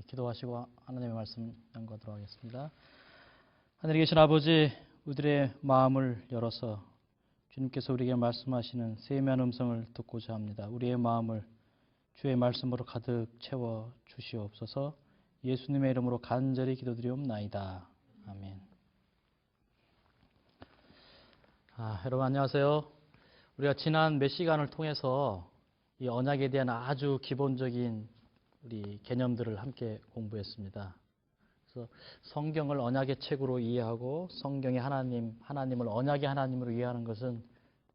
기도하시고 하나님의 말씀 연구하도록 하겠습니다. 하늘에 계신 아버지, 우리들의 마음을 열어서 주님께서 우리에게 말씀하시는 세미한 음성을 듣고자 합니다. 우리의 마음을 주의 말씀으로 가득 채워 주시옵소서. 예수님의 이름으로 간절히 기도드리옵나이다. 아멘. 여러분 안녕하세요. 우리가 지난 몇 시간을 통해서 이 언약에 대한 아주 기본적인 우리 개념들을 함께 공부했습니다. 그래서 성경을 언약의 책으로 이해하고 성경의 하나님을 언약의 하나님으로 이해하는 것은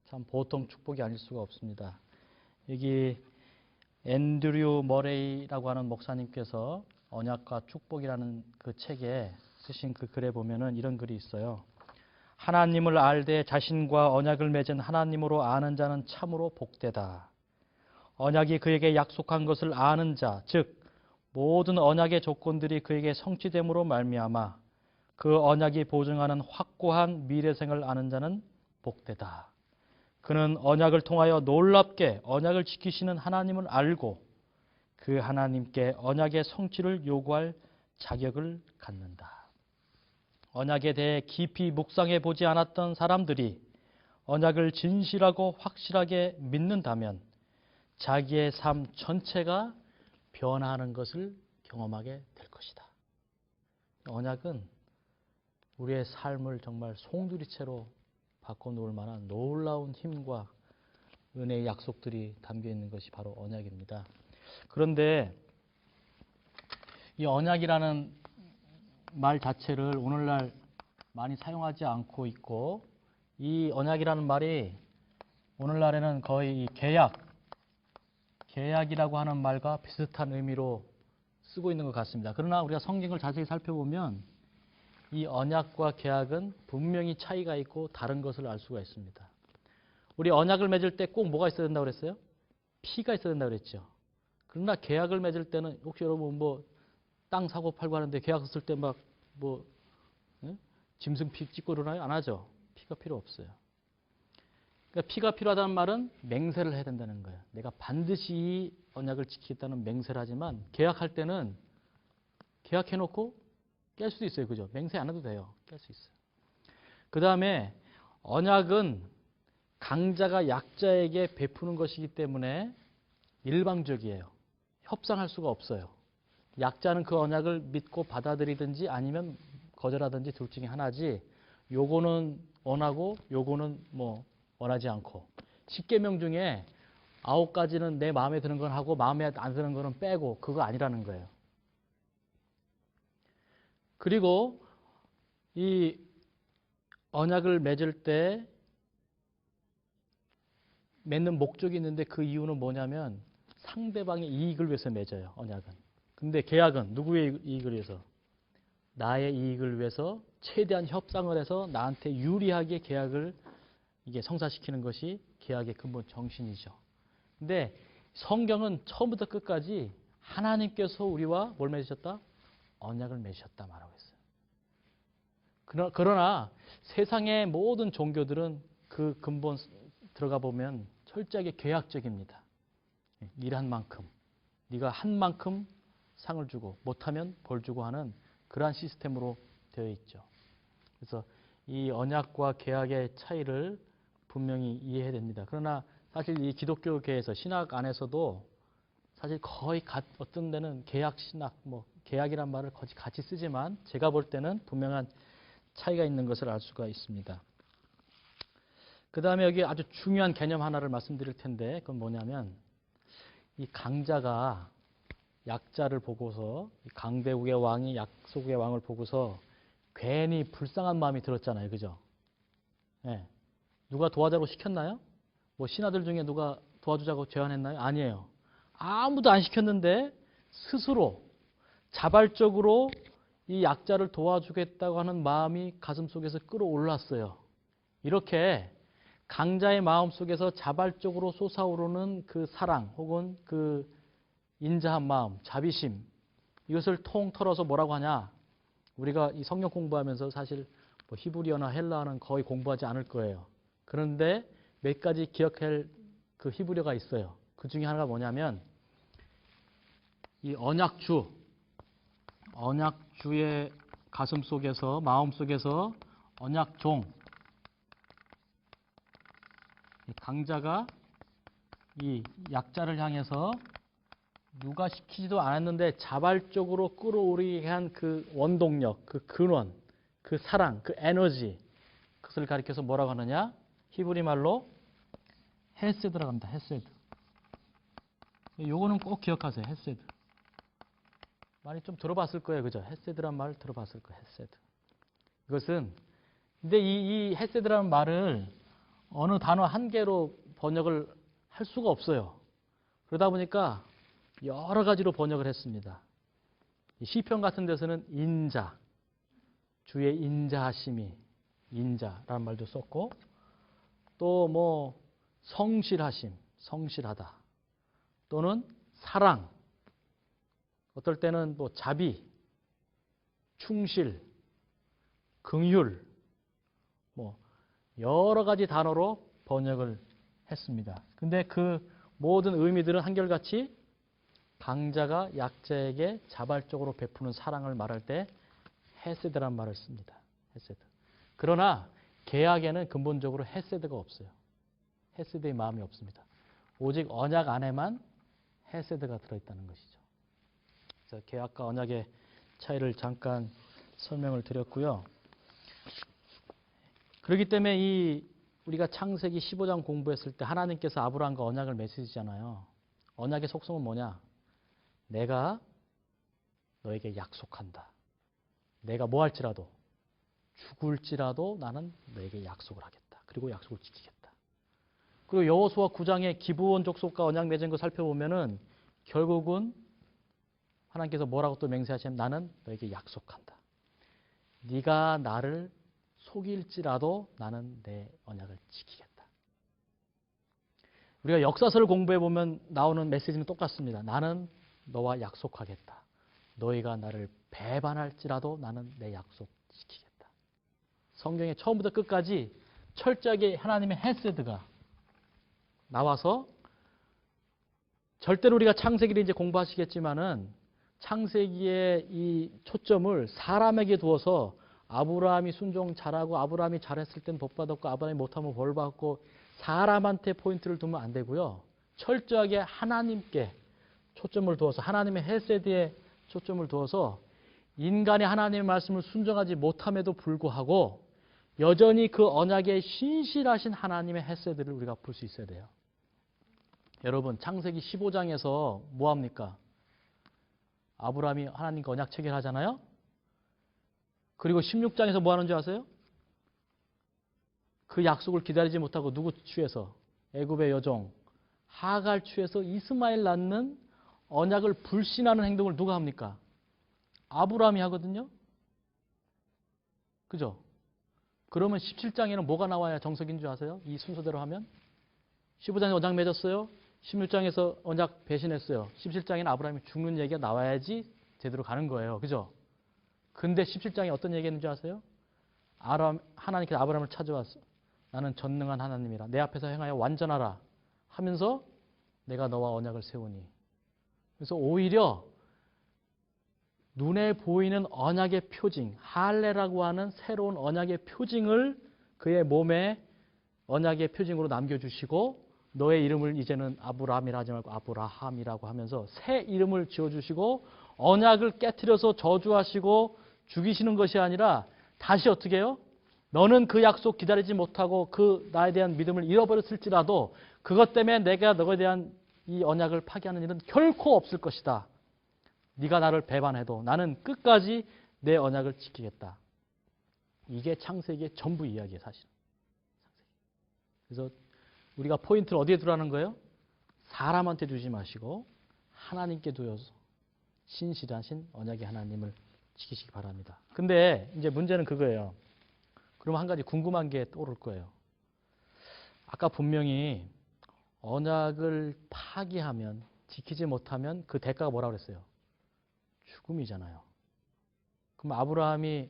참 보통 축복이 아닐 수가 없습니다. 여기 앤드류 머레이라고 하는 목사님께서 언약과 축복이라는 그 책에 쓰신 그 글에 보면은 이런 글이 있어요. 하나님을 알되 자신과 언약을 맺은 하나님으로 아는 자는 참으로 복되다. 언약이 그에게 약속한 것을 아는 자, 즉 모든 언약의 조건들이 그에게 성취됨으로 말미암아 그 언약이 보증하는 확고한 미래생을 아는 자는 복되다. 그는 언약을 통하여 놀랍게 언약을 지키시는 하나님을 알고 그 하나님께 언약의 성취를 요구할 자격을 갖는다. 언약에 대해 깊이 묵상해 보지 않았던 사람들이 언약을 진실하고 확실하게 믿는다면 자기의 삶 전체가 변화하는 것을 경험하게 될 것이다. 언약은 우리의 삶을 정말 송두리째로 바꿔놓을 만한 놀라운 힘과 은혜의 약속들이 담겨 있는 것이 바로 언약입니다. 그런데 이 언약이라는 말 자체를 오늘날 많이 사용하지 않고 있고, 이 언약이라는 말이 오늘날에는 거의 계약이라고 하는 말과 비슷한 의미로 쓰고 있는 것 같습니다. 그러나 우리가 성경을 자세히 살펴보면 이 언약과 계약은 분명히 차이가 있고 다른 것을 알 수가 있습니다. 우리 언약을 맺을 때 꼭 뭐가 있어야 된다고 그랬어요? 피가 있어야 된다고 그랬죠. 그러나 계약을 맺을 때는 혹시 여러분 땅 사고 팔고 하는데 계약서 쓸 때 짐승 피 찍고 그러나요? 안 하죠. 피가 필요 없어요. 그러니까 피가 필요하다는 말은 맹세를 해야 된다는 거예요. 내가 반드시 이 언약을 지키겠다는 맹세를 하지만 계약할 때는 계약해놓고 깰 수도 있어요. 그죠? 맹세 안 해도 돼요. 깰 수 있어요. 그 다음에 언약은 강자가 약자에게 베푸는 것이기 때문에 일방적이에요. 협상할 수가 없어요. 약자는 그 언약을 믿고 받아들이든지 아니면 거절하든지 둘 중에 하나지, 요거는 원하고 요거는 원하지 않고, 10계명 중에 9가지는 내 마음에 드는 건 하고 마음에 안 드는 거는 빼고, 그거 아니라는 거예요. 그리고 이 언약을 맺을 때 맺는 목적이 있는데 그 이유는 뭐냐면 상대방의 이익을 위해서 맺어요. 언약은. 근데 계약은 누구의 이익을 위해서? 나의 이익을 위해서 최대한 협상을 해서 나한테 유리하게 계약을 이게 성사시키는 것이 계약의 근본 정신이죠. 근데 성경은 처음부터 끝까지 하나님께서 우리와 뭘 맺으셨다? 언약을 맺으셨다 말하고 있어요. 그러나 세상의 모든 종교들은 그 근본 들어가 보면 철저하게 계약적입니다. 일한 만큼, 네가 한 만큼 상을 주고 못하면 벌 주고 하는 그러한 시스템으로 되어 있죠. 그래서 이 언약과 계약의 차이를 분명히 이해해야 됩니다. 그러나 사실 이 기독교계에서 신학 안에서도 사실 거의 어떤 데는 계약 신학, 계약이란 말을 거의 같이 쓰지만 제가 볼 때는 분명한 차이가 있는 것을 알 수가 있습니다. 그 다음에 여기 아주 중요한 개념 하나를 말씀드릴 텐데, 그건 뭐냐면 이 강자가 약자를 보고서, 강대국의 왕이 약소국의 왕을 보고서 괜히 불쌍한 마음이 들었잖아요. 그죠? 네. 누가 도와주라고 시켰나요? 신하들 중에 누가 도와주자고 제안했나요? 아니에요. 아무도 안 시켰는데 스스로 자발적으로 이 약자를 도와주겠다고 하는 마음이 가슴속에서 끌어올랐어요. 이렇게 강자의 마음 속에서 자발적으로 솟아오르는 그 사랑 혹은 그 인자한 마음, 자비심, 이것을 통틀어서 뭐라고 하냐? 우리가 이 성경 공부하면서 사실 히브리어나 헬라어는 거의 공부하지 않을 거예요. 그런데 몇 가지 기억할 그 히브리어가 있어요. 그 중에 하나가 뭐냐면 이 언약주, 언약주의 가슴 속에서, 마음 속에서 언약종, 강자가 이 약자를 향해서 누가 시키지도 않았는데 자발적으로 끌어오르게 한 그 원동력, 그 근원, 그 사랑, 그 에너지, 그것을 가리켜서 뭐라고 하느냐? 히브리 말로 헤세드라고 합니다. 헤세드. 요거는 꼭 기억하세요. 헤세드. 많이 좀 들어봤을 거예요. 그죠? 헤세드란 말 들어봤을 거예요. 헤세드. 이것은, 근데 이 헤세드라는 말을 어느 단어 한 개로 번역을 할 수가 없어요. 그러다 보니까 여러 가지로 번역을 했습니다. 시편 같은 데서는 인자, 주의 인자하심이, 인자라는 말도 썼고, 또 뭐 성실하심, 성실하다, 또는 사랑, 어떨 때는 뭐 자비, 충실, 긍휼, 뭐 여러 가지 단어로 번역을 했습니다. 근데 그 모든 의미들은 한결같이 강자가 약자에게 자발적으로 베푸는 사랑을 말할 때 헤세드란 말을 씁니다. 헤세드. 그러나 개약에는 근본적으로 헤세드가 없어요. 헤세드의 마음이 없습니다. 오직 언약 안에만 헤세드가 들어있다는 것이죠. 그래서 개약과 언약의 차이를 잠깐 설명을 드렸고요. 그렇기 때문에 우리가 창세기 15장 공부했을 때 하나님께서 아브라함과 언약을 맺으시잖아요. 언약의 속성은 뭐냐? 내가 너에게 약속한다. 내가 뭐 할지라도, 죽을지라도 나는 너에게 약속을 하겠다. 그리고 약속을 지키겠다. 그리고 여호수아 9장의 기브온 족속과 언약 맺은 거 살펴보면은 결국은 하나님께서 뭐라고 또 맹세하시면 나는 너에게 약속한다. 네가 나를 속일지라도 나는 내 언약을 지키겠다. 우리가 역사서를 공부해 보면 나오는 메시지는 똑같습니다. 나는 너와 약속하겠다. 너희가 나를 배반할지라도 나는 내 약속 지키겠다. 성경의 처음부터 끝까지 철저하게 하나님의 헤세드가 나와서, 절대로 우리가 창세기를 이제 공부하시겠지만은 창세기의 이 초점을 사람에게 두어서 아브라함이 순종 잘하고 아브라함이 잘했을 땐 복 받았고 아브라함이 못하면 벌 받고 사람한테 포인트를 두면 안 되고요. 철저하게 하나님께 초점을 두어서, 하나님의 헤세드에 초점을 두어서 인간이 하나님의 말씀을 순종하지 못함에도 불구하고 여전히 그 언약에 신실하신 하나님의 헤세드를 우리가 볼 수 있어야 돼요. 여러분, 창세기 15장에서 뭐 합니까? 아브라함이 하나님과 언약 체결하잖아요. 그리고 16장에서 뭐 하는 줄 아세요? 그 약속을 기다리지 못하고 누구 취해서? 애굽의 여종 하갈 취해서 이스마엘 낳는 언약을 불신하는 행동을 누가 합니까? 아브라함이 하거든요. 그죠? 그러면 17장에는 뭐가 나와야 정석인 줄 아세요? 이 순서대로 하면 15장에 언약 맺었어요. 16장에서 언약 배신했어요. 17장에는 아브라함이 죽는 얘기가 나와야지 제대로 가는 거예요. 그죠? 근데 17장에 어떤 얘기했는지 아세요? 하나님께서 아브라함을 찾아왔어. 나는 전능한 하나님이라. 내 앞에서 행하여 완전하라 하면서 내가 너와 언약을 세우니. 그래서 오히려 눈에 보이는 언약의 표징, 할례라고 하는 새로운 언약의 표징을 그의 몸에 언약의 표징으로 남겨주시고, 너의 이름을 이제는 아브라함이라 하지 말고 아브라함이라고 하면서 새 이름을 지어주시고, 언약을 깨트려서 저주하시고 죽이시는 것이 아니라 다시 어떻게 해요? 너는 그 약속 기다리지 못하고 그 나에 대한 믿음을 잃어버렸을지라도 그것 때문에 내가 너에 대한 이 언약을 파기하는 일은 결코 없을 것이다. 네가 나를 배반해도 나는 끝까지 내 언약을 지키겠다. 이게 창세기의 전부 이야기예요, 사실. 그래서 우리가 포인트를 어디에 두라는 거예요? 사람한테 두지 마시고 하나님께 두어서 신실하신 언약의 하나님을 지키시기 바랍니다. 근데 이제 문제는 그거예요. 그럼 한 가지 궁금한 게 떠오를 거예요. 아까 분명히 언약을 파기하면, 지키지 못하면 그 대가가 뭐라고 그랬어요? 죽음이잖아요. 그럼 아브라함이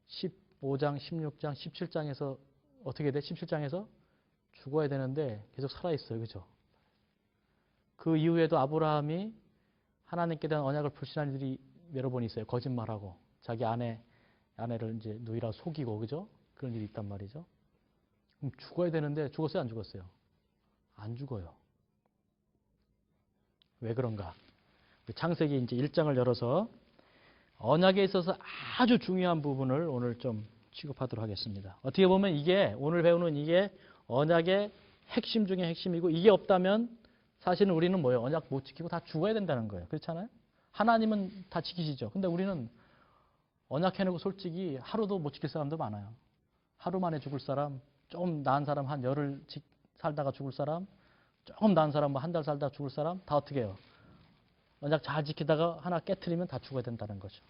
15장, 16장, 17장에서 어떻게 돼? 17장에서 죽어야 되는데 계속 살아있어요. 그죠? 그 이후에도 아브라함이 하나님께 대한 언약을 불신한 이들이 여러 번 있어요. 거짓말하고 자기 아내를 이제 누이라 속이고 그죠? 그런 일이 있단 말이죠. 그럼 죽어야 되는데 죽었어요, 안 죽었어요? 안 죽어요. 왜 그런가? 창세기 이제 1장을 열어서 언약에 있어서 아주 중요한 부분을 오늘 좀 취급하도록 하겠습니다. 어떻게 보면 이게 오늘 배우는 이게 언약의 핵심 중에 핵심이고 이게 없다면 사실은 우리는 뭐예요? 언약 못 지키고 다 죽어야 된다는 거예요. 그렇잖아요? 하나님은 다 지키시죠. 근데 우리는 언약 해놓고 솔직히 하루도 못 지킬 사람도 많아요. 하루 만에 죽을 사람, 좀 나은 사람 한 열흘 살다가 죽을 사람, 조금 나은 사람 뭐 한 달 살다가 죽을 사람 다 어떻게 해요? 언약 잘 지키다가 하나 깨트리면 다 죽어야 된다는 거죠.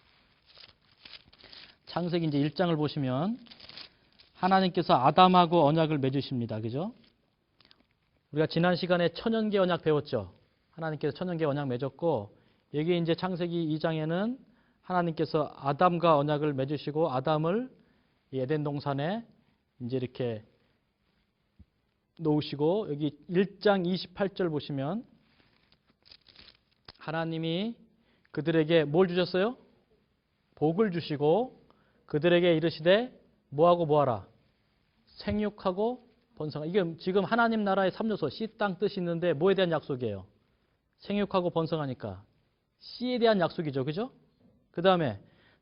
창세기 이제 1장을 보시면 하나님께서 아담하고 언약을 맺으십니다. 그죠? 우리가 지난 시간에 천연계 언약 배웠죠. 하나님께서 천연계 언약 맺었고 여기 이제 창세기 2장에는 하나님께서 아담과 언약을 맺으시고 아담을 에덴 동산에 이제 이렇게 놓으시고 여기 1장 28절 보시면 하나님이 그들에게 뭘 주셨어요? 복을 주시고 그들에게 이르시되 뭐하고 뭐하라? 생육하고 번성하라. 이게 지금 하나님 나라의 3요소 씨, 땅, 뜻이 있는데 뭐에 대한 약속이에요? 생육하고 번성하니까 씨에 대한 약속이죠. 그죠? 그 다음에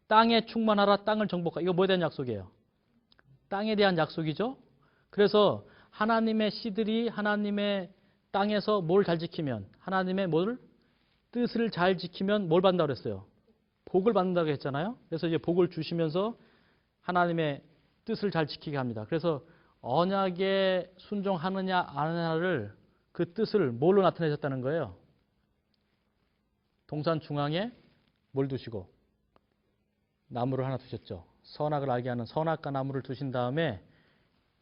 땅에 충만하라, 땅을 정복하라. 이거 뭐에 대한 약속이에요? 땅에 대한 약속이죠. 그래서 하나님의 씨들이 하나님의 땅에서 뭘 잘 지키면 하나님의 뭘? 뜻을 잘 지키면 뭘 받는다고 그랬어요? 복을 받는다고 했잖아요. 그래서 이제 복을 주시면서 하나님의 뜻을 잘 지키게 합니다. 그래서 언약에 순종하느냐 안 하느냐를 그 뜻을 뭘로 나타내셨다는 거예요? 동산 중앙에 뭘 두시고? 나무를 하나 두셨죠. 선악을 알게 하는 선악과 나무를 두신 다음에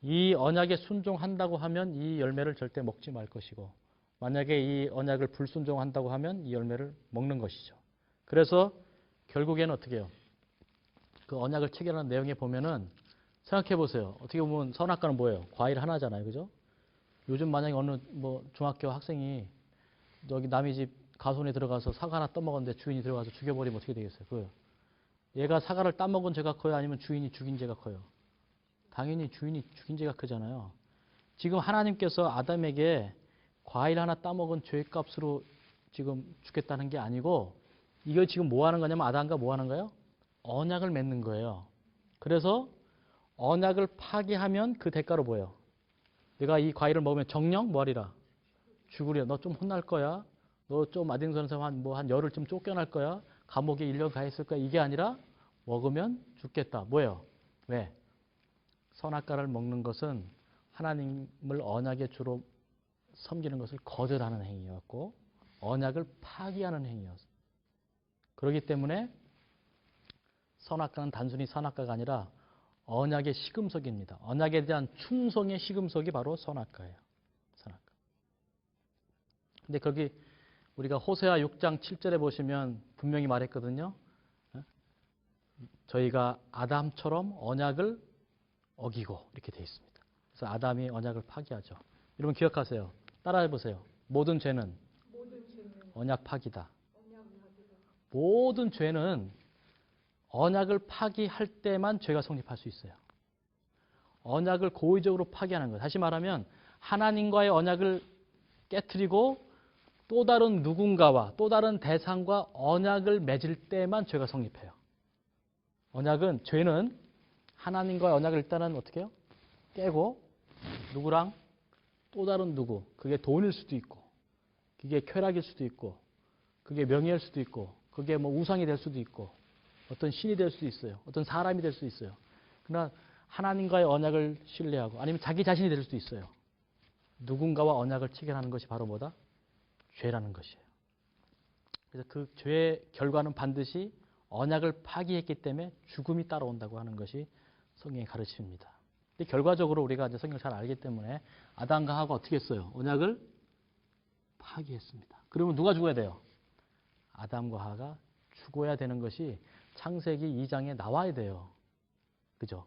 이 언약에 순종한다고 하면 이 열매를 절대 먹지 말 것이고 만약에 이 언약을 불순종한다고 하면 이 열매를 먹는 것이죠. 그래서 결국에는 어떻게 해요? 그 언약을 체결하는 내용에 보면은 생각해 보세요. 어떻게 보면 선악과는 뭐예요? 과일 하나잖아요. 그죠? 요즘 만약에 어느 뭐 중학교 학생이 여기 남의 집 가손에 들어가서 사과 하나 떠먹었는데 주인이 들어가서 죽여버리면 어떻게 되겠어요? 그 얘가 사과를 따먹은 죄가 커요? 아니면 주인이 죽인 죄가 커요? 당연히 주인이 죽인 죄가 크잖아요. 지금 하나님께서 아담에게 과일 하나 따먹은 죄값으로 지금 죽겠다는 게 아니고 이거 지금 뭐 하는 거냐면 아담과 뭐 하는 거예요? 언약을 맺는 거예요. 그래서 언약을 파기하면 그 대가로 뭐예요? 내가 이 과일을 먹으면 정령 뭐하리라? 죽으리라. 너 좀 혼날 거야. 너 좀 아딩선에서 한 열흘쯤 쫓겨날 거야. 감옥에 1년 가 있을 거야. 이게 아니라 먹으면 죽겠다. 뭐예요? 왜? 선악과를 먹는 것은 하나님을 언약의 주로 섬기는 것을 거절하는 행위였고 언약을 파기하는 행위였어요. 그렇기 때문에 선악과는 단순히 선악과가 아니라 언약의 시금석입니다. 언약에 대한 충성의 시금석이 바로 선악과예요. 선악과. 근데 거기 우리가 호세아 6장 7절에 보시면 분명히 말했거든요. 저희가 아담처럼 언약을 어기고 이렇게 되어 있습니다. 그래서 아담이 언약을 파기하죠. 여러분 기억하세요. 따라해 보세요. 모든 죄는 언약 파기다. 모든 죄는 언약을 파기할 때만 죄가 성립할 수 있어요. 언약을 고의적으로 파기하는 것. 다시 말하면 하나님과의 언약을 깨트리고 또 다른 누군가와 또 다른 대상과 언약을 맺을 때만 죄가 성립해요. 죄는 하나님과의 언약을 일단은 어떻게 해요? 깨고 누구랑 또 다른 누구. 그게 돈일 수도 있고 그게 쾌락일 수도 있고 그게 명예일 수도 있고 그게 뭐 우상이 될 수도 있고 어떤 신이 될 수도 있어요. 어떤 사람이 될 수도 있어요. 그러나 하나님과의 언약을 신뢰하고 아니면 자기 자신이 될 수도 있어요. 누군가와 언약을 체결하는 것이 바로 뭐다? 죄라는 것이에요. 그래서 그 죄의 결과는 반드시 언약을 파기했기 때문에 죽음이 따라온다고 하는 것이 성경의 가르침입니다. 근데 결과적으로 우리가 이제 성경을 잘 알기 때문에 아담과 하와가 어떻게 했어요? 언약을 파기했습니다. 그러면 누가 죽어야 돼요? 아담과 하와가 죽어야 되는 것이 창세기 2장에 나와야 돼요. 그죠?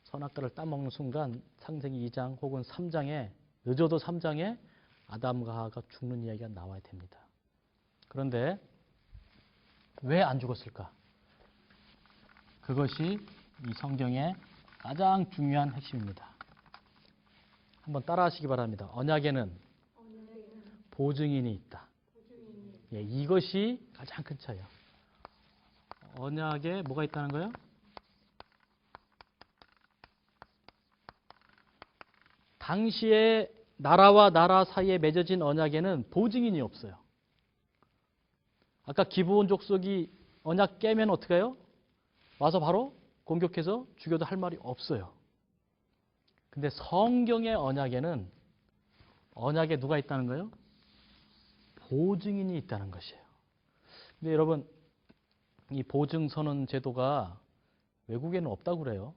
선악과를 따먹는 순간 창세기 2장 혹은 3장에 늦어도 3장에 아담과 하와가 죽는 이야기가 나와야 됩니다. 그런데 왜 안 죽었을까? 그것이 이 성경의 가장 중요한 핵심입니다. 한번 따라하시기 바랍니다. 언약에는 보증인이 있다. 예, 이것이 가장 큰 차이예요. 언약에 뭐가 있다는 거예요? 당시에 나라와 나라 사이에 맺어진 언약에는 보증인이 없어요. 아까 기브온 족속이 언약 깨면 어떻게 해요? 와서 바로 공격해서 죽여도 할 말이 없어요. 근데 성경의 언약에는 언약에 누가 있다는 거예요? 보증인이 있다는 것이에요. 근데 여러분, 이 보증선언 제도가 외국에는 없다고 그래요.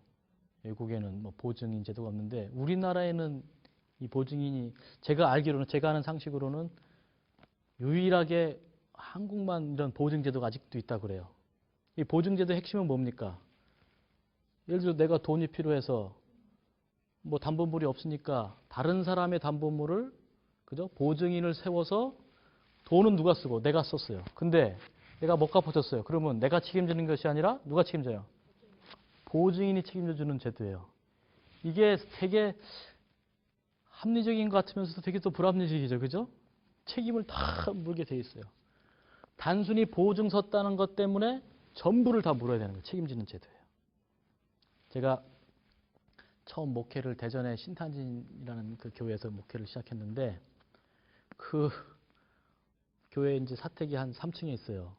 외국에는 뭐 보증인 제도가 없는데 우리나라에는 이 보증인이 제가 알기로는 제가 아는 상식으로는 유일하게 한국만 이런 보증 제도가 아직도 있다고 그래요. 이 보증 제도의 핵심은 뭡니까? 예를 들어 내가 돈이 필요해서 뭐 담보물이 없으니까 다른 사람의 담보물을 그죠? 보증인을 세워서 돈은 누가 쓰고 내가 썼어요. 근데 내가 못 갚아줬어요. 그러면 내가 책임지는 것이 아니라 누가 책임져요? 보증인이 책임져주는 제도예요. 이게 되게 합리적인 것 같으면서도 되게 또 불합리적이죠. 그죠? 책임을 다 물게 돼 있어요. 단순히 보증 섰다는 것 때문에 전부를 다 물어야 되는 거예요. 책임지는 제도예요. 제가 처음 목회를 대전의 신탄진이라는 그 교회에서 목회를 시작했는데 그 교회 이제 사택이 한 3층에 있어요.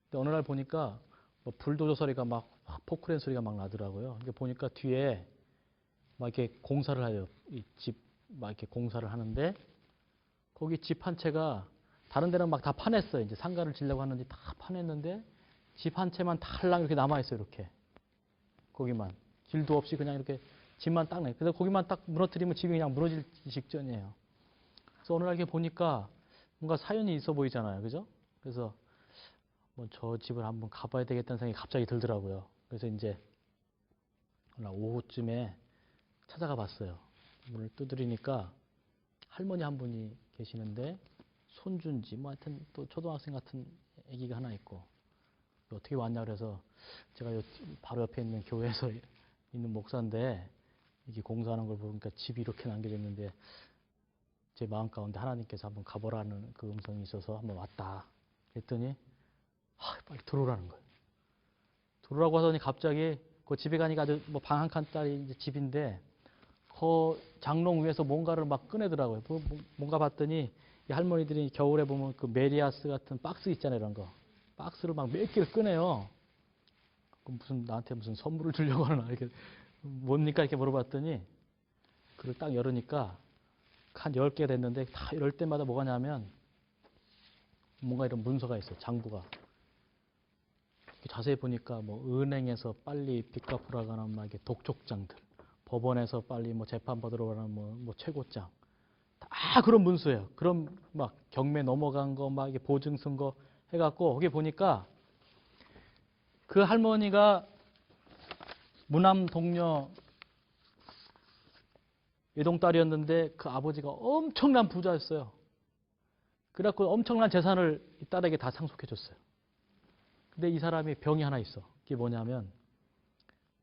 근데 어느 날 보니까 뭐 불도저 소리가 막 포크레인 소리가 막 나더라고요. 근데 보니까 뒤에 막 이렇게 공사를 해요. 이 집 막 이렇게 공사를 하는데 거기 집 한 채가 다른 데는 막 다 파냈어요. 이제 상가를 지려고 하는데 다 파냈는데 집 한 채만 달랑 이렇게 남아 있어요. 이렇게 거기만 길도 없이 그냥 이렇게 집만 딱 내. 그래서 거기만 딱 무너뜨리면 집이 그냥 무너질 직전이에요. 그래서 어느 날 이렇게 보니까 뭔가 사연이 있어 보이잖아요. 그죠? 그래서 뭐 저 집을 한번 가봐야 되겠다는 생각이 갑자기 들더라고요. 그래서 이제 오늘 오후쯤에 찾아가 봤어요. 문을 두드리니까 할머니 한 분이 계시는데 손준지 뭐 하여튼 또 초등학생 같은 아기가 하나 있고 어떻게 왔냐 그래서 제가 바로 옆에 있는 교회에서 있는 목사인데 이게 공사하는 걸 보니까 집이 이렇게 남겨졌는데 제 마음 가운데 하나님께서 한번 가보라는 그 음성이 있어서 한번 왔다. 그랬더니 빨리 들어오라는 거예요. 들어오라고 하더니 갑자기 그 집에 가니까 아주 뭐 방 한 칸짜리 이제 집인데 그 장롱 위에서 뭔가를 막 꺼내더라고요. 뭔가 봤더니 이 할머니들이 겨울에 보면 그 메리아스 같은 박스 있잖아요, 이런 거. 박스를 막 몇 개를 꺼내요. 무슨 나한테 무슨 선물을 주려고 하나 이렇게 뭡니까 이렇게 물어봤더니 그걸 딱 열으니까 한 10개가 됐는데 다 이럴 때마다 뭐가 냐면 뭔가 이런 문서가 있어요. 장부가. 자세히 보니까 뭐 은행에서 빨리 빚 갚으라고 하는 막 이렇게 독촉장들, 법원에서 빨리 뭐 재판 받으러 가는 뭐 최고장, 다 그런 문서예요. 그런 막 경매 넘어간 거 막 이게 보증 쓴 거 해갖고 거기 보니까 그 할머니가 무남 동료 외동딸이었는데 그 아버지가 엄청난 부자였어요. 그래갖고 엄청난 재산을 이 딸에게 다 상속해줬어요. 근데 이 사람이 병이 하나 있어. 그게 뭐냐면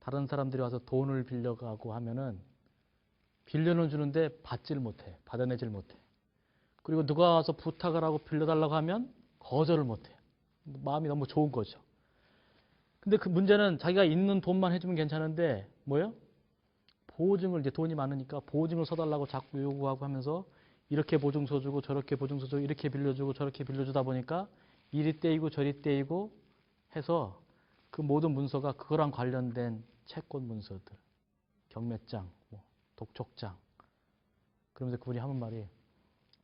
다른 사람들이 와서 돈을 빌려가고 하면은 빌려는 주는데 받지를 못해. 받아내질 못해. 그리고 누가 와서 부탁을 하고 빌려달라고 하면 거절을 못해. 마음이 너무 좋은 거죠. 근데 그 문제는 자기가 있는 돈만 해주면 괜찮은데 뭐예요? 보증을 이제 돈이 많으니까 보증을 서달라고 자꾸 요구하고 하면서 이렇게 보증서 주고 저렇게 보증서 주고 이렇게 빌려주고 저렇게 빌려주다 보니까 이리 떼이고 저리 떼이고 해서 그 모든 문서가 그거랑 관련된 채권 문서들, 경매장, 독촉장. 그러면서 그분이 하는 말이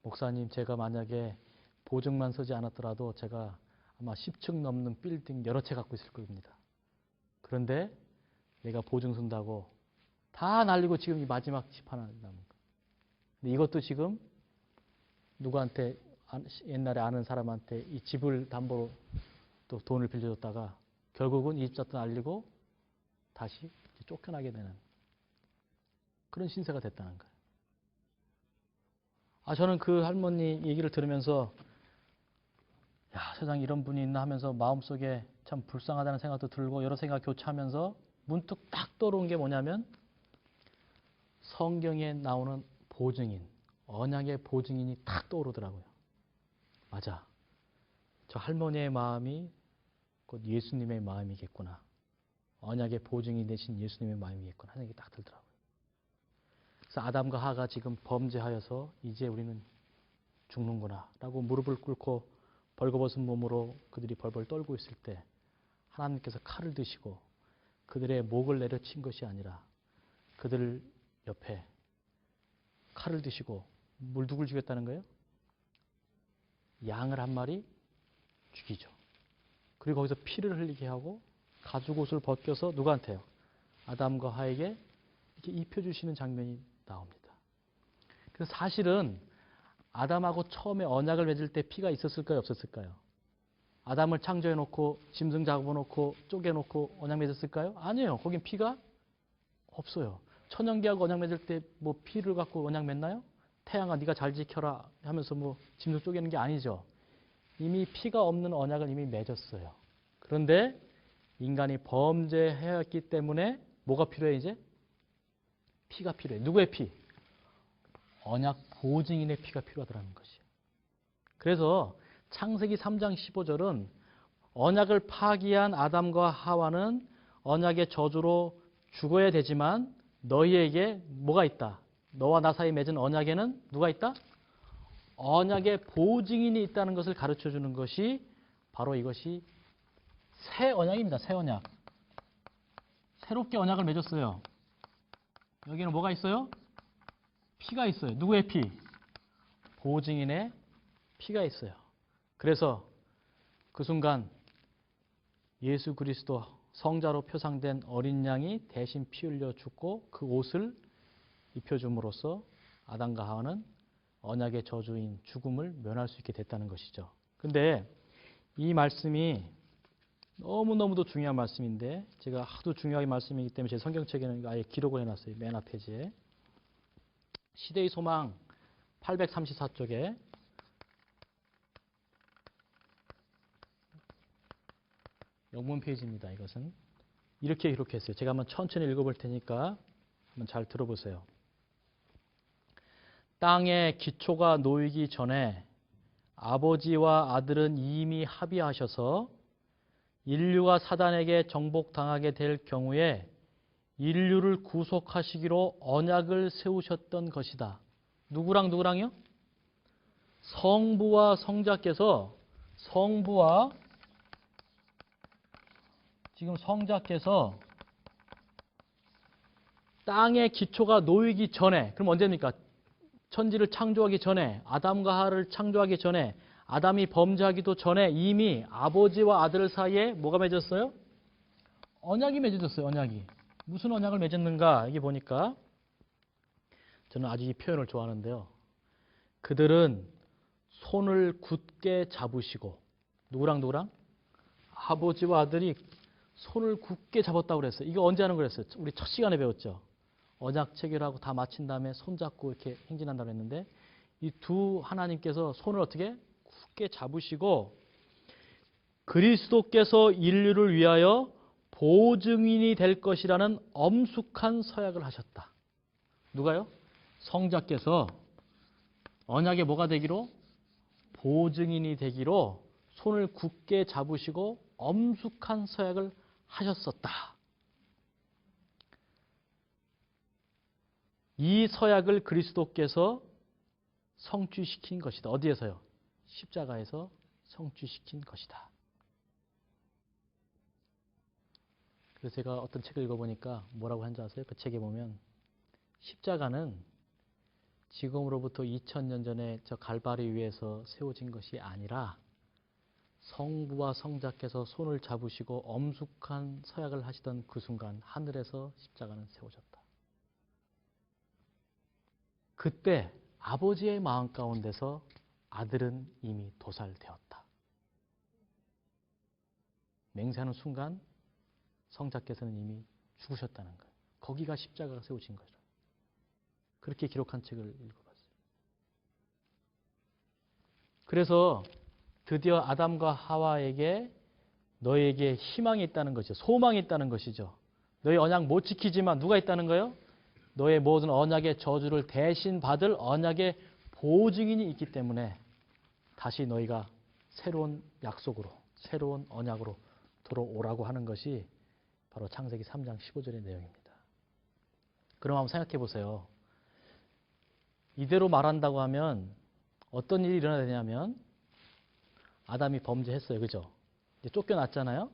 목사님 제가 만약에 보증만 서지 않았더라도 제가 아마 10층 넘는 빌딩 여러 채 갖고 있을 겁니다. 그런데 내가 보증 쓴다고 다 날리고 지금 이 마지막 집 하나 남은 거. 근데 이것도 지금 누구한테 옛날에 아는 사람한테 이 집을 담보로 또 돈을 빌려줬다가 결국은 이 집도 날리고 다시 쫓겨나게 되는 그런 신세가 됐다는 거예요. 저는 그 할머니 얘기를 들으면서 야, 세상에 이런 분이 있나 하면서 마음속에 참 불쌍하다는 생각도 들고 여러 생각 교차하면서 문득 딱 떠오른 게 뭐냐면 성경에 나오는 보증인, 언약의 보증인이 딱 떠오르더라고요. 맞아. 저 할머니의 마음이 곧 예수님의 마음이겠구나. 언약의 보증이 되신 예수님의 마음이겠구나 하는 게 딱 들더라고요. 그래서 아담과 하가 지금 범죄하여서 이제 우리는 죽는구나 라고 무릎을 꿇고 벌거벗은 몸으로 그들이 벌벌 떨고 있을 때 하나님께서 칼을 드시고 그들의 목을 내려친 것이 아니라 그들 옆에 칼을 드시고 누굴 죽였다는 거예요? 양을 한 마리 죽이죠. 그리고 거기서 피를 흘리게 하고 가죽옷을 벗겨서 누구한테요? 아담과 하에게 이렇게 입혀주시는 장면이 나옵니다. 그래서 사실은 아담하고 처음에 언약을 맺을 때 피가 있었을까요? 없었을까요? 아담을 창조해놓고 짐승 잡아놓고 쪼개놓고 언약 맺었을까요? 아니에요. 거긴 피가 없어요. 천연기하고 언약 맺을 때 뭐 피를 갖고 언약 맺나요? 태양아 네가 잘 지켜라 하면서 뭐 짐승 쪼개는 게 아니죠. 이미 피가 없는 언약을 이미 맺었어요. 그런데 인간이 범죄했기 때문에 뭐가 필요해 이제? 피가 필요해. 누구의 피? 언약 보증인의 피가 필요하다는 것이에요. 그래서 창세기 3장 15절은 언약을 파기한 아담과 하와는 언약의 저주로 죽어야 되지만 너희에게 뭐가 있다? 너와 나 사이 맺은 언약에는 누가 있다? 언약의 보증인이 있다는 것을 가르쳐주는 것이 바로 이것이 새 언약입니다. 새 언약. 새롭게 언약을 맺었어요. 여기는 뭐가 있어요? 피가 있어요. 누구의 피? 보증인의 피가 있어요. 그래서 그 순간 예수 그리스도 성자로 표상된 어린 양이 대신 피 흘려 죽고 그 옷을 입혀줌으로써 아담과 하와는 언약의 저주인 죽음을 면할 수 있게 됐다는 것이죠. 근데 이 말씀이 너무너무도 중요한 말씀인데 제가 하도 중요하게 말씀이기 때문에 제 성경책에는 아예 기록을 해놨어요. 맨 앞 페이지에. 시대의 소망 834쪽에 영문 페이지입니다. 이것은 이렇게 기록했어요. 제가 한번 천천히 읽어볼 테니까 한번 잘 들어보세요. 땅의 기초가 놓이기 전에 아버지와 아들은 이미 합의하셔서 인류가 사단에게 정복당하게 될 경우에 인류를 구속하시기로 언약을 세우셨던 것이다. 누구랑 누구랑요? 성부와 성자께서 지금 성자께서 땅의 기초가 놓이기 전에, 그럼 언제입니까? 천지를 창조하기 전에, 아담과 하와를 창조하기 전에, 아담이 범죄하기도 전에 이미 아버지와 아들 사이에 뭐가 맺었어요? 언약이 맺어졌어요. 언약이. 무슨 언약을 맺었는가? 이게 보니까 저는 아주 이 표현을 좋아하는데요. 그들은 손을 굳게 잡으시고 누구랑? 아버지와 아들이 손을 굳게 잡았다고 그랬어요. 이거 언제 하는 거랬어요? 우리 첫 시간에 배웠죠. 언약 체결하고 다 마친 다음에 손잡고 이렇게 행진한다고 했는데 이 두 하나님께서 손을 어떻게 굳게 잡으시고 그리스도께서 인류를 위하여 보증인이 될 것이라는 엄숙한 서약을 하셨다. 누가요? 성자께서 언약의 뭐가 되기로? 보증인이 되기로 손을 굳게 잡으시고 엄숙한 서약을 하셨었다. 이 서약을 그리스도께서 성취시킨 것이다. 어디에서요? 십자가에서 성취시킨 것이다. 그래서 제가 어떤 책을 읽어보니까 뭐라고 한지 아세요? 그 책에 보면 십자가는 지금으로부터 2000년 전에 저 갈바리 위에서 세워진 것이 아니라 성부와 성자께서 손을 잡으시고 엄숙한 서약을 하시던 그 순간 하늘에서 십자가는 세워졌다. 그때 아버지의 마음 가운데서 아들은 이미 도살되었다. 맹세하는 순간 성자께서는 이미 죽으셨다는 거예요. 거기가 십자가가 세워진 거죠. 그렇게 기록한 책을 읽어봤어요. 그래서 드디어 아담과 하와에게 너에게 희망이 있다는 것이죠. 소망이 있다는 것이죠. 너희 언약 못 지키지만 누가 있다는 거예요? 너의 모든 언약의 저주를 대신 받을 언약의 보증인이 있기 때문에 다시 너희가 새로운 약속으로, 새로운 언약으로 돌아오라고 하는 것이 바로 창세기 3장 15절의 내용입니다. 그럼 한번 생각해 보세요. 이대로 말한다고 하면 어떤 일이 일어나야 되냐면 아담이 범죄했어요. 그죠? 이제 쫓겨났잖아요.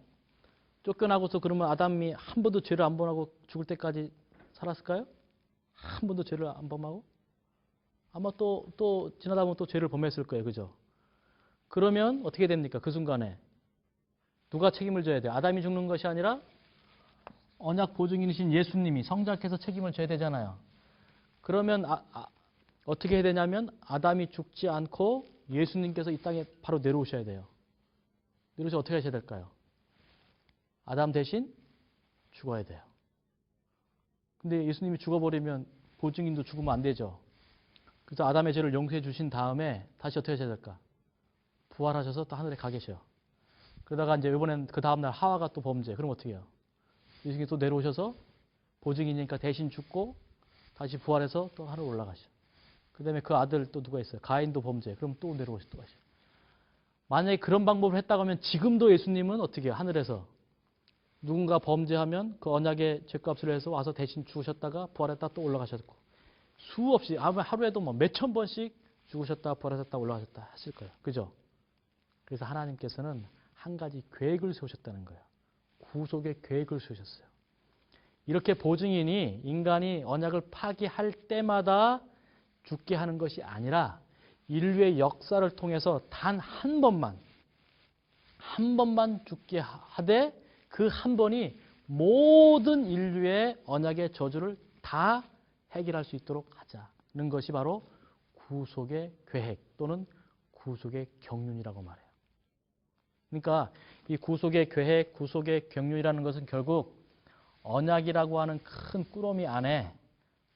쫓겨나고서 그러면 아담이 한 번도 죄를 안 범하고 죽을 때까지 살았을까요? 한 번도 죄를 안 범하고? 아마 또 지나다 보면 또 죄를 범했을 거예요. 그죠? 그러면 어떻게 됩니까? 그 순간에 누가 책임을 져야 돼요? 아담이 죽는 것이 아니라 언약 보증인이신 예수님이 성자께서 책임을 져야 되잖아요. 그러면 어떻게 해야 되냐면 아담이 죽지 않고 예수님께서 이 땅에 바로 내려오셔야 돼요. 내려오셔서 어떻게 하셔야 될까요? 아담 대신 죽어야 돼요. 근데 예수님이 죽어버리면 보증인도 죽으면 안 되죠. 그래서 아담의 죄를 용서해 주신 다음에 다시 어떻게 하셔야 될까? 부활하셔서 또 하늘에 가 계셔요. 그러다가 이제 이번엔 그 다음날 하와가 또 범죄. 그럼 어떻게 해요? 예수님이 또 내려오셔서 보증인이니까 대신 죽고 다시 부활해서 또 하늘 올라가셔. 그 다음에 그 아들 또 누가 있어요? 가인도 범죄. 그럼 또 내려오셔 또 가셔. 만약에 그런 방법을 했다고 하면 지금도 예수님은 어떻게 해요? 하늘에서 누군가 범죄하면 그 언약의 죄값을 해서 와서 대신 죽으셨다가 부활했다 또 올라가셨고 수없이 아마 하루에도 뭐 몇천 번씩 죽으셨다 부활하셨다 올라가셨다 하실 거예요. 그죠? 그래서 하나님께서는 한 가지 계획을 세우셨다는 거예요. 구속의 계획을 세우셨어요. 이렇게 보증인이 인간이 언약을 파기할 때마다 죽게 하는 것이 아니라 인류의 역사를 통해서 단 한 번만 죽게 하되 그 한 번이 모든 인류의 언약의 저주를 다 해결할 수 있도록 하자는 것이 바로 구속의 계획 또는 구속의 경륜이라고 말해요. 그러니까 이 구속의 계획, 구속의 경륜이라는 것은 결국 언약이라고 하는 큰 꾸러미 안에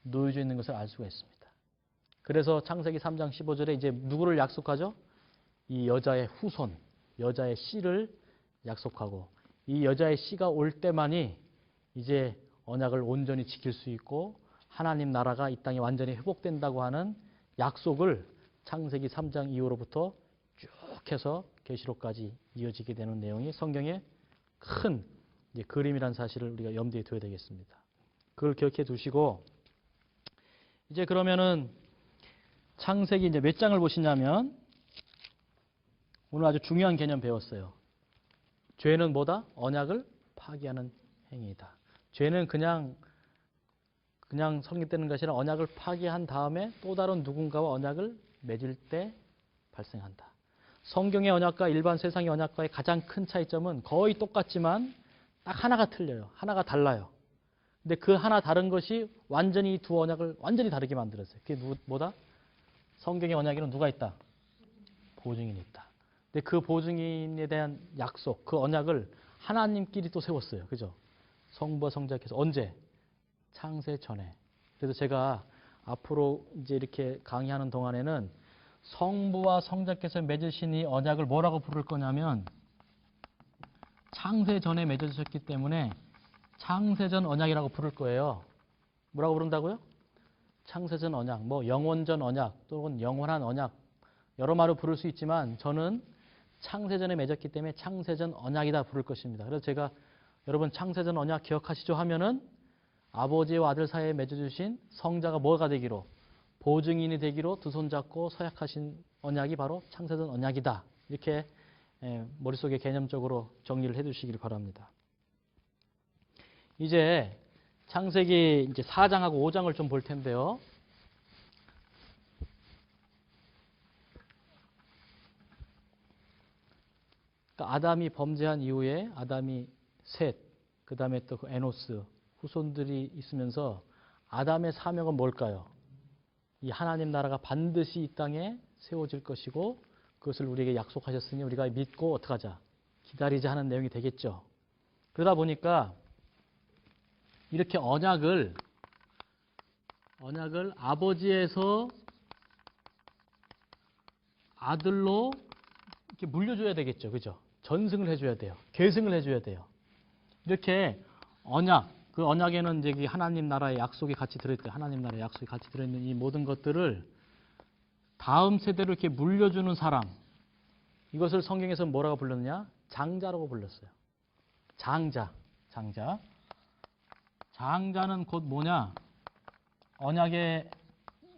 놓여져 있는 것을 알 수가 있습니다. 그래서 창세기 3장 15절에 이제 누구를 약속하죠? 이 여자의 후손, 여자의 씨를 약속하고 이 여자의 씨가 올 때만이 이제 언약을 온전히 지킬 수 있고 하나님 나라가 이 땅에 완전히 회복된다고 하는 약속을 창세기 3장 이후로부터 쭉 해서 계시록까지 이어지게 되는 내용이 성경의 큰 이제 그림이라는 사실을 우리가 염두에 둬야 되겠습니다. 그걸 기억해 두시고 이제 그러면은 창세기 이제 몇 장을 보시냐면 오늘 아주 중요한 개념 배웠어요. 죄는 뭐다? 언약을 파기하는 행위이다. 죄는 그냥 성립되는 것이 아니라 언약을 파기한 다음에 또 다른 누군가와 언약을 맺을 때 발생한다. 성경의 언약과 일반 세상의 언약과의 가장 큰 차이점은 거의 똑같지만 딱 하나가 틀려요. 하나가 달라요. 근데 그 하나 다른 것이 완전히 두 언약을 완전히 다르게 만들었어요. 그게 뭐다? 성경의 언약에는 누가 있다? 보증인이 있다. 근데 그 보증인에 대한 약속, 그 언약을 하나님끼리 또 세웠어요. 그죠? 성부와 성자께서 언제? 창세 전에. 그래서 제가 앞으로 이제 이렇게 강의하는 동안에는 성부와 성자께서 맺으신 이 언약을 뭐라고 부를 거냐면 창세 전에 맺어주셨기 때문에 창세전 언약이라고 부를 거예요. 뭐라고 부른다고요? 창세전 언약, 뭐 영원전 언약 또는 영원한 언약 여러 말로 부를 수 있지만 저는 창세전에 맺었기 때문에 창세전 언약이다 부를 것입니다. 그래서 제가 여러분 창세전 언약 기억하시죠 하면은 아버지와 아들 사이에 맺어주신 성자가 뭐가 되기로 보증인이 되기로 두 손 잡고 서약하신 언약이 바로 창세전 언약이다. 이렇게 머릿속에 개념적으로 정리를 해두시길 바랍니다. 이제 창세기 이제 4장하고 5장을 좀 볼 텐데요. 그러니까 아담이 범죄한 이후에 아담이 셋, 그 다음에 또 그 에노스 후손들이 있으면서 아담의 사명은 뭘까요? 이 하나님 나라가 반드시 이 땅에 세워질 것이고 그것을 우리에게 약속하셨으니 우리가 믿고 어떻게 하자? 기다리자 하는 내용이 되겠죠. 그러다 보니까 이렇게 언약을 아버지에서 아들로 이렇게 물려줘야 되겠죠. 그죠? 전승을 해줘야 돼요. 계승을 해줘야 돼요. 이렇게 언약, 그 언약에는 이제 하나님 나라의 약속이 같이 들어있대요. 하나님 나라의 약속이 같이 들어있는 이 모든 것들을 다음 세대로 이렇게 물려주는 사람, 이것을 성경에서 뭐라고 불렀느냐? 장자라고 불렀어요. 장자. 장자는 곧 뭐냐? 언약의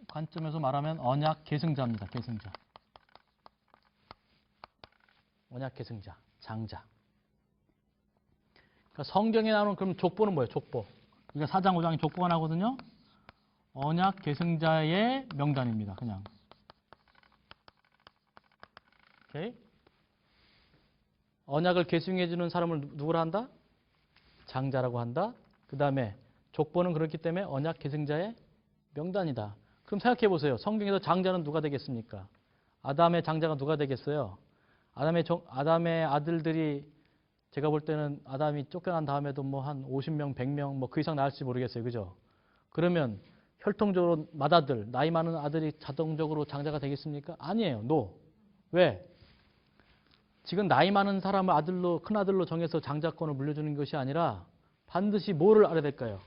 관점에서 말하면 언약 계승자입니다. 계승자. 언약 계승자, 장자. 그러니까 성경에 나오는 그럼 족보는 뭐예요? 족보. 그러니까 4장, 5장이 족보가 나거든요. 언약 계승자의 명단입니다. 그냥. 오케이? 언약을 계승해 주는 사람을 누구라 한다? 장자라고 한다. 그 다음에 족보는 그렇기 때문에 언약 계승자의 명단이다. 그럼 생각해 보세요. 성경에서 장자는 누가 되겠습니까? 아담의 장자가 누가 되겠어요? 아담의 아들들이 제가 볼 때는 아담이 쫓겨난 다음에도 뭐 한 50명, 100명 뭐 그 이상 나올지 모르겠어요. 그죠? 그러면 혈통적으로 맏아들, 나이 많은 아들이 자동적으로 장자가 되겠습니까? 아니에요. 노. 왜? 지금 나이 많은 사람을 아들로, 큰 아들로 정해서 장자권을 물려주는 것이 아니라 반드시 뭐를 알아야 될까요?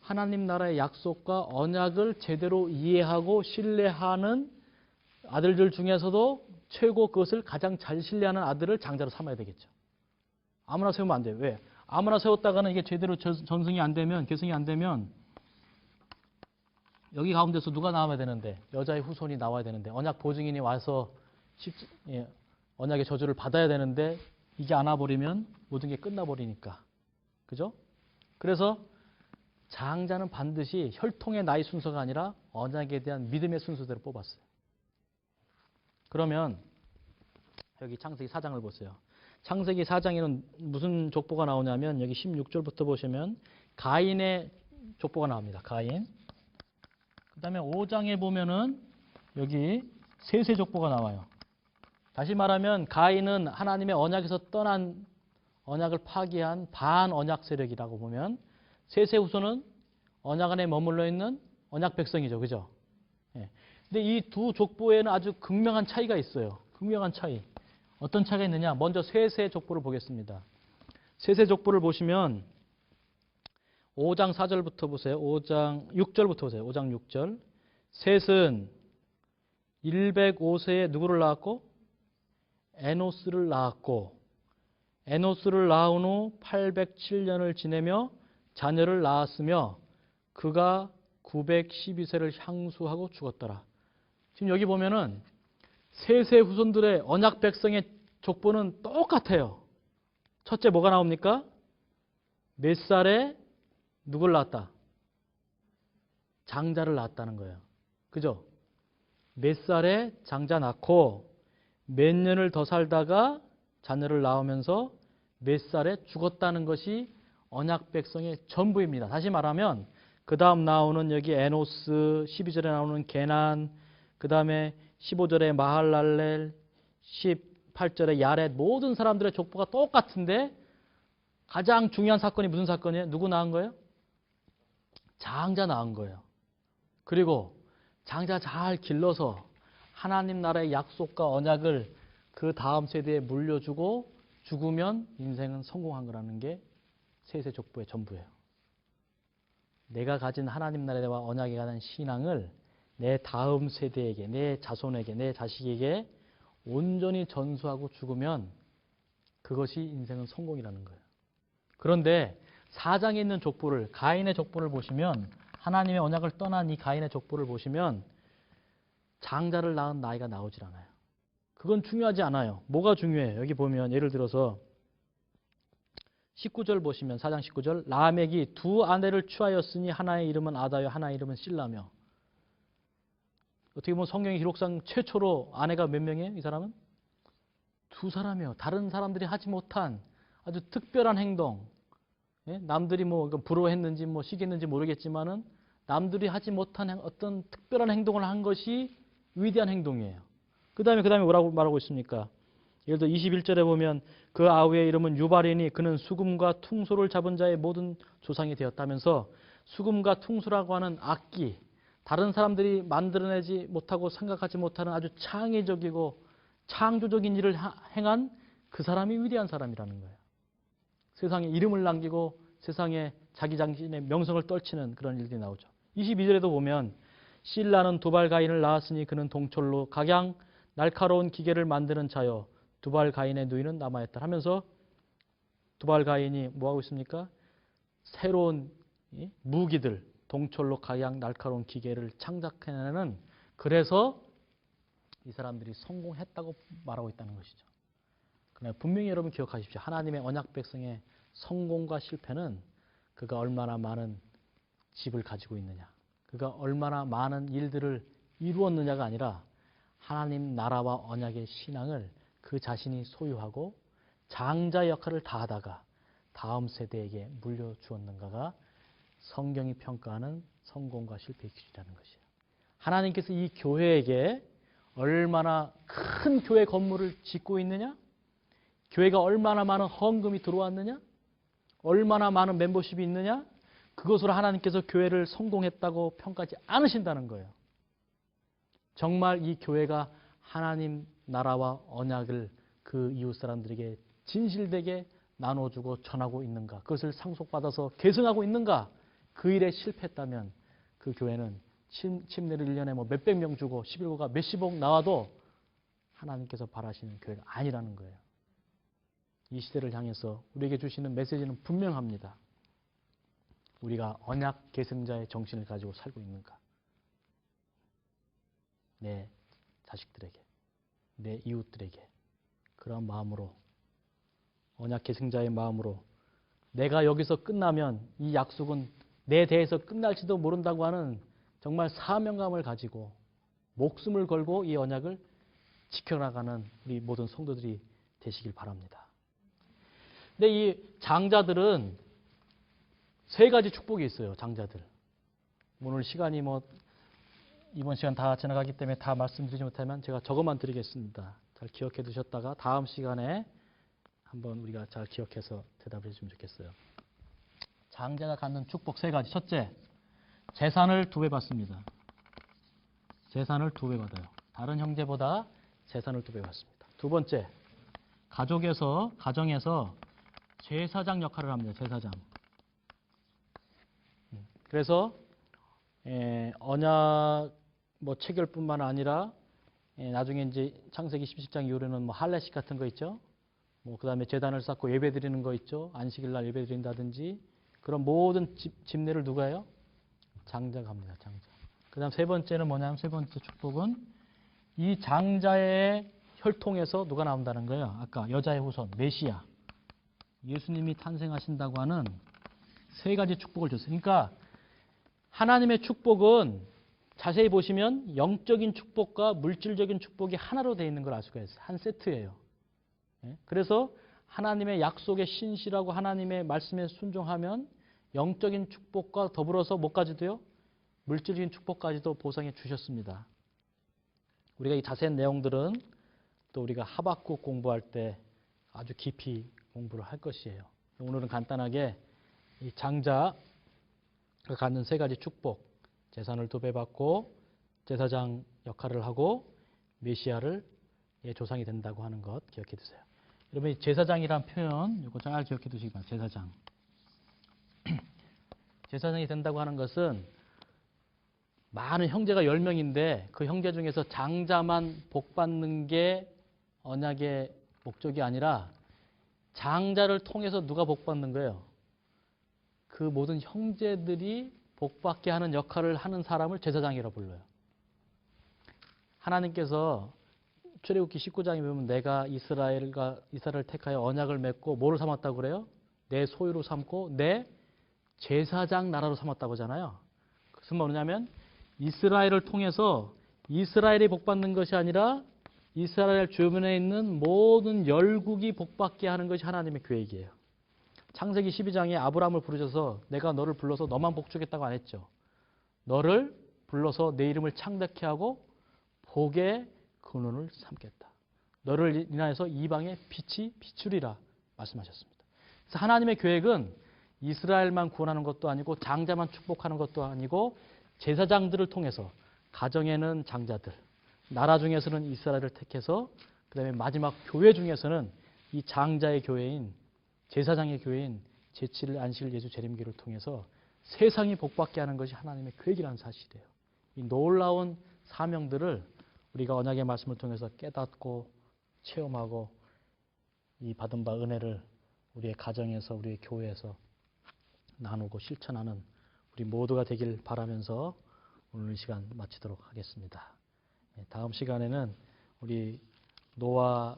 하나님 나라의 약속과 언약을 제대로 이해하고 신뢰하는 아들들 중에서도 최고 그것을 가장 잘 신뢰하는 아들을 장자로 삼아야 되겠죠. 아무나 세우면 안 돼요. 왜? 아무나 세웠다가는 이게 제대로 전승이 안 되면, 계승이 안 되면 여기 가운데서 누가 나와야 되는데, 여자의 후손이 나와야 되는데, 언약 보증인이 와서 언약의 저주를 받아야 되는데 이게 안 와버리면 모든 게 끝나버리니까. 그죠? 그래서 장자는 반드시 혈통의 나이 순서가 아니라 언약에 대한 믿음의 순서대로 뽑았어요. 그러면 여기 창세기 4장을 보세요. 창세기 4장에는 무슨 족보가 나오냐면 여기 16절부터 보시면 가인의 족보가 나옵니다. 가인. 그 다음에 5장에 보면은 여기 셋의 족보가 나와요. 다시 말하면 가인은 하나님의 언약에서 떠난 언약을 파기한 반언약 세력이라고 보면 셋의 후손은 언약 안에 머물러 있는 언약 백성이죠. 그죠? 예. 근데 이 두 족보에는 아주 극명한 차이가 있어요. 극명한 차이. 어떤 차이가 있느냐? 먼저 셋의 족보를 보겠습니다. 셋의 족보를 보시면 5장 4절부터 보세요. 5장 6절부터 보세요. 5장 6절. 셋은 105세에 누구를 낳았고? 에노스를 낳았고, 에노스를 낳은 후 807년을 지내며 자녀를 낳았으며 그가 912세를 향수하고 죽었더라. 지금 여기 보면은 셋의 후손들의 언약 백성의 족보는 똑같아요. 첫째 뭐가 나옵니까? 몇 살에 누굴 낳았다? 장자를 낳았다는 거예요. 그죠? 몇 살에 장자 낳고 몇 년을 더 살다가 자녀를 낳으면서 몇 살에 죽었다는 것이 언약 백성의 전부입니다. 다시 말하면 그 다음 나오는 여기 에노스, 12절에 나오는 게난, 그 다음에 15절에 마할랄렐, 18절에 야렛, 모든 사람들의 족보가 똑같은데 가장 중요한 사건이 무슨 사건이에요? 누구 낳은 거예요? 장자 낳은 거예요. 그리고 장자 잘 길러서 하나님 나라의 약속과 언약을 그 다음 세대에 물려주고 죽으면 인생은 성공한 거라는 게 셋의 족보의 전부예요. 내가 가진 하나님 나라와 언약에 관한 신앙을 내 다음 세대에게, 내 자손에게, 내 자식에게 온전히 전수하고 죽으면 그것이 인생은 성공이라는 거예요. 그런데 4장에 있는 족보를, 가인의 족보를 보시면, 하나님의 언약을 떠난 이 가인의 족보를 보시면 장자를 낳은 나이가 나오질 않아요. 그건 중요하지 않아요. 뭐가 중요해요? 여기 보면 예를 들어서 19절 보시면 4장 19절 라멕이 두 아내를 취하였으니 하나의 이름은 아다요 하나의 이름은 실라며. 어떻게 보면 성경의 기록상 최초로 아내가 몇 명이에요? 이 사람은? 두 사람이에요. 다른 사람들이 하지 못한 아주 특별한 행동. 예? 남들이 뭐 부러워했는지 뭐 시기했는지 모르겠지만은 남들이 하지 못한 어떤 특별한 행동을 한 것이 위대한 행동이에요. 그 다음에 뭐라고 말하고 있습니까? 예를 들어 21절에 보면 그 아우의 이름은 유발이니 그는 수금과 퉁소를 잡은 자의 모든 조상이 되었다면서 수금과 퉁소라고 하는 악기, 다른 사람들이 만들어내지 못하고 생각하지 못하는 아주 창의적이고 창조적인 일을 행한 그 사람이 위대한 사람이라는 거예요. 세상에 이름을 남기고 세상에 자기 자신의 명성을 떨치는 그런 일들이 나오죠. 22절에도 보면 실라는 두발가인을 낳았으니 그는 동철로 각양 날카로운 기계를 만드는 자여 두발가인의 누이는 남아있다 하면서 두발가인이 뭐하고 있습니까? 새로운 무기들, 동철로 각양 날카로운 기계를 창작해내는, 그래서 이 사람들이 성공했다고 말하고 있다는 것이죠. 그러나 분명히 여러분 기억하십시오. 하나님의 언약 백성의 성공과 실패는 그가 얼마나 많은 집을 가지고 있느냐, 그가 얼마나 많은 일들을 이루었느냐가 아니라 하나님 나라와 언약의 신앙을 그 자신이 소유하고 장자 역할을 다하다가 다음 세대에게 물려주었는가가 성경이 평가하는 성공과 실패의 기준이라는 것이에요. 하나님께서 이 교회에게 얼마나 큰 교회 건물을 짓고 있느냐, 교회가 얼마나 많은 헌금이 들어왔느냐, 얼마나 많은 멤버십이 있느냐, 그것으로 하나님께서 교회를 성공했다고 평가하지 않으신다는 거예요. 정말 이 교회가 하나님 나라와 언약을 그 이웃 사람들에게 진실되게 나눠주고 전하고 있는가, 그것을 상속받아서 계승하고 있는가, 그 일에 실패했다면 그 교회는 침례를 1년에 뭐 몇백 명 주고 11고가 몇십억 나와도 하나님께서 바라시는 교회가 아니라는 거예요. 이 시대를 향해서 우리에게 주시는 메시지는 분명합니다. 우리가 언약 계승자의 정신을 가지고 살고 있는가? 내 자식들에게, 내 이웃들에게 그런 마음으로, 언약 계승자의 마음으로, 내가 여기서 끝나면 이 약속은 내 대에서 끝날지도 모른다고 하는 정말 사명감을 가지고 목숨을 걸고 이 언약을 지켜나가는 우리 모든 성도들이 되시길 바랍니다. 근데 이 장자들은 세 가지 축복이 있어요. 장자들. 오늘 시간이 이번 시간 다 지나가기 때문에 다 말씀드리지 못하면 제가 저것만 드리겠습니다. 잘 기억해 두셨다가 다음 시간에 한번 우리가 잘 기억해서 대답해 주시면 좋겠어요. 장자가 갖는 축복 세 가지. 첫째, 재산을 2배 받습니다. 재산을 2배 받아요. 다른 형제보다 재산을 2배 받습니다. 두 번째, 가정에서 제사장 역할을 합니다. 제사장. 그래서 언약 체결뿐만 아니라 나중에 이제 창세기 17장 이후로는 할례식 같은 거 있죠. 그다음에 제단을 쌓고 예배 드리는 거 있죠. 안식일 날 예배 드린다든지 그런 모든 집례를 누가 해요? 장자가 합니다. 장자. 그다음 세 번째는 뭐냐면, 세 번째 축복은 이 장자의 혈통에서 누가 나온다는 거예요. 아까 여자의 후손 메시아, 예수님이 탄생하신다고 하는 세 가지 축복을 줬어요. 그러니까 하나님의 축복은 자세히 보시면 영적인 축복과 물질적인 축복이 하나로 되어 있는 걸 알 수가 있어요. 한 세트예요. 그래서 하나님의 약속에 신실하고 하나님의 말씀에 순종하면 영적인 축복과 더불어서 뭐까지도요? 물질적인 축복까지도 보상해 주셨습니다. 우리가 이 자세한 내용들은 또 우리가 하박국 공부할 때 아주 깊이 공부를 할 것이에요. 오늘은 간단하게 이 장자가 갖는 세 가지 축복, 재산을 2배 받고 제사장 역할을 하고 메시아를 조상이 된다고 하는 것 기억해 두세요. 여러분, 이 제사장이란 표현 이거 잘 기억해 두시기 바랍니다. 제사장. 제사장이 된다고 하는 것은 많은 형제가 10명인데 그 형제 중에서 장자만 복받는 게 언약의 목적이 아니라 장자를 통해서 누가 복받는 거예요? 그 모든 형제들이 복받게 하는 역할을 하는 사람을 제사장이라고 불러요. 하나님께서 출애굽기 19장에 보면 내가 이스라엘을 택하여 언약을 맺고 뭐를 삼았다고 그래요? 내 소유로 삼고 내 제사장 나라로 삼았다고 하잖아요. 그것은 뭐냐면 이스라엘을 통해서 이스라엘이 복받는 것이 아니라 이스라엘 주변에 있는 모든 열국이 복받게 하는 것이 하나님의 계획이에요. 창세기 12장에 아브라함을 부르셔서 내가 너를 불러서 너만 복주겠다고 안 했죠. 너를 불러서 내 이름을 창대케 하고 복의 근원을 삼겠다. 너를 인하여서 이방의 빛이 비추리라 말씀하셨습니다. 그래서 하나님의 계획은 이스라엘만 구원하는 것도 아니고 장자만 축복하는 것도 아니고 제사장들을 통해서 가정에는 장자들, 나라 중에서는 이스라엘을 택해서 그다음에 마지막 교회 중에서는 이 장자의 교회인 제사장의 교회인 제7일 안식일 예수 재림교를 통해서 세상이 복받게 하는 것이 하나님의 계획이라는 사실이에요. 이 놀라운 사명들을 우리가 언약의 말씀을 통해서 깨닫고 체험하고 이 받은 바 은혜를 우리의 가정에서 우리의 교회에서 나누고 실천하는 우리 모두가 되길 바라면서 오늘 이 시간 마치도록 하겠습니다. 다음 시간에는 우리 노아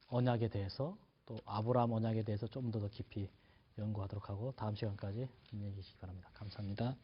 언약에 대해서 또 아브라함 언약에 대해서 좀 더 깊이 연구하도록 하고 다음 시간까지 힘내주시기 바랍니다. 감사합니다.